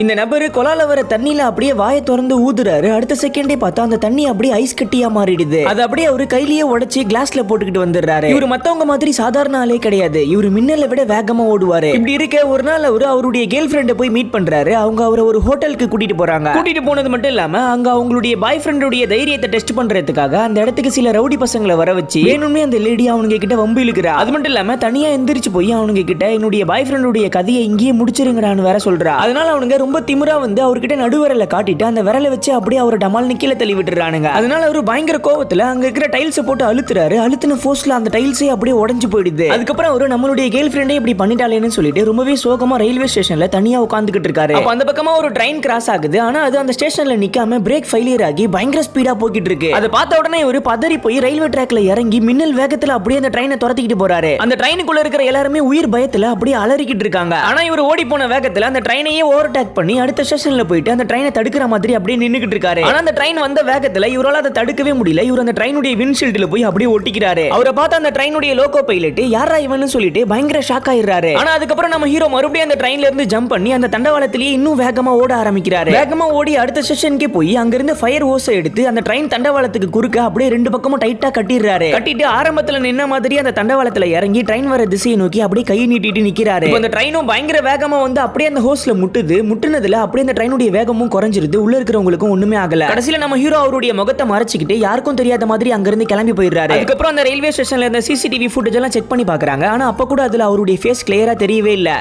இந்த நபரு கொலால வர தண்ணியில அப்படியே வாயை திறந்து ஊதுறாரு. அடுத்த செகண்டே பார்த்தா அந்த தண்ணி அப்படியே ஐஸ் கட்டியா மாறிடுது. அது அப்படியே அவரு கையிலேயே உடைச்சு கிளாஸ்ல போட்டுக்கிட்டு வந்துடுறாரு. இவரு மத்தவங்க மாதிரி சாதாரண ஆளே கிடையாது. இவரு மின்னலை விட வேகமா ஓடுவாரு. இப்படி இருக்க ஒரு நாள் அவரு அவருடைய கேர்ள் ஃப்ரெண்டை போய் மீட் பண்றாரு. அவங்க அவரை ஒரு ஹோட்டலுக்கு கூட்டிட்டு போறாங்க. கூட்டிட்டு போனது மட்டும் இல்லாம அங்க அவங்களுடைய பாய் ஃப்ரெண்டுடைய தைரியத்தை டெஸ்ட் பண்றதுக்காக அந்த இடத்துக்கு சில ரவுடி பசங்களை வர வச்சு வேணும்னே அந்த லேடி அவனுங்க கிட்ட வம்பு இழுக்கிறா. அது மட்டும் இல்லாம தனியா எந்திரிச்சு போய் அவனுங்க கிட்ட என்னுடைய பாய் ஃப்ரெண்டுடைய கதையை இங்கேயே முடிச்சிருங்கடான்னு வேற சொல்றா. அதனால அவனுங்க ரொம்ப திமிரா வந்து அவர்கிட்ட நடுவரல காட்டிட்டு அந்த விரலை வச்சு அப்படியே அவரை டமால்னு கீழே தள்ளி விட்டுறானுங்க. அதனால அவரு பயங்கர கோவத்துல அங்க இருக்கிற டைல்ஸ் போட்டு அழுத்துறாரு. அழுத்தின ஃபோர்ஸ்ல அந்த டைல்ஸே அப்படியே உடைஞ்சு போயிடுது. அதுக்கப்புறம் அவரு நம்மளுடைய கேர்ள் ஃப்ரெண்டே இப்படி பண்ணிட்டாலேன்னு சொல்லிட்டு ரொம்பவே சோகமா ரயில்வே ஸ்டேஷன்ல தனியா உட்காந்துக்கிட்டு இருக்காரு. அப்ப அந்த பக்கமா ஒரு ட்ரெயின் கிராஸ் ஆகுது. ஆனா அது அந்த ஸ்டேஷன்ல நிக்காம பிரேக் ஃபெயிலியர் ஆகி பயங்கர ஸ்பீடா போய்கிட்டு இருக்கு. அதை பார்த்த உடனே இவரு பதறி போய் ரயில்வே ட்ராக்ல இறங்கி மின்னல் வேகத்துல அப்படியே அந்த ட்ரெயினை துரத்திக்கிட்டு போறாரு. அந்த ட்ரெயினுக்குள்ள இருக்கிற எல்லாருமே உயிர் பயத்துல அப்படியே அலறிக்கிட்டு இருக்காங்க. ஆனா இவர் ஓடி போன வேகத்துல அந்த ட்ரெயினையே ஓவர்டேக் பண்ணி அடுத்த ஸ்டேஷன்ல போயிட்டு அந்த ட்ரெயினை தடுக்கிற மாதிரி அப்படியே நின்னுக்கிட்டு இருக்காரு. ஆனா அந்த ட்ரெயின் வந்த வேகத்துல இவரால அதை தடுக்கவே முடியல. இவர் அந்த ட்ரெயினுடைய விண்ட்ஷீல்ட்ல போய் அப்படியே ஒட்டிக்கிறாரு. அவரை பார்த்து அந்த ட்ரெயினுடைய லோகோ பைலட் யாரா இவன்னு சொல்லிட்டு பயங்கர ஷாக் ஆயிடுறாரு. ஆனா அதுக்கப்புறம் நம்ம ஹீரோ மறுபடியும் அந்த ட்ரெயின்ல இருந்து ஜம்ப் பண்ணி அந்த தண்டவாளத்திலேயே இன்னும் வேகமா ஓட ஆரம்பிக்கிறாரு. வேகமா ஓடி அடுத்த ஸ்டேஷனுக்கே போய் அங்க இருந்து ஃபயர் ஹோஸை எடுத்து அந்த ட்ரெயின் தண்டவாளத்துக்கு குறுக்க அப்படியே ரெண்டு பக்கமும் டைட்டா கட்டிடுறாரு. கட்டிட்டு ஆரம்பத்துல நின்ன மாதிரி அந்த தண்டவாளத்துல இறங்கி ட்ரெயின் வர திசையை நோக்கி அப்படியே கையை நீட்டிட்டு நிக்கிறாரு. அந்த ட்ரெயினும் பயங்கர வேகமா வந்து அப்படியே அந்த ஹோஸ்ல முட்டுனதுல அப்படியே அந்த ட்ரெயினுடைய வேகமும் குறைஞ்சிருது. உள்ள இருக்கிறவங்களுக்கும் ஒண்ணுமே ஆகல. கடைசியில நம்ம ஹீரோ அவருடைய முகத்தை மறைச்சிக்கிட்டு யாருக்கும் தெரியாத மாதிரி அங்க இருந்து கிளம்பி போயிடுறாரு. அதுக்கப்புறம் அந்த ரயில்வே ஸ்டேஷன்ல இருந்த சிசிடிவி ஃபுட்டேஜ் எல்லாம் செக் பண்ணி பாக்குறாங்க. ஆனா அப்ப கூட அதுல அவருடைய ஃபேஸ் கிளியரா தெரியவே இல்ல.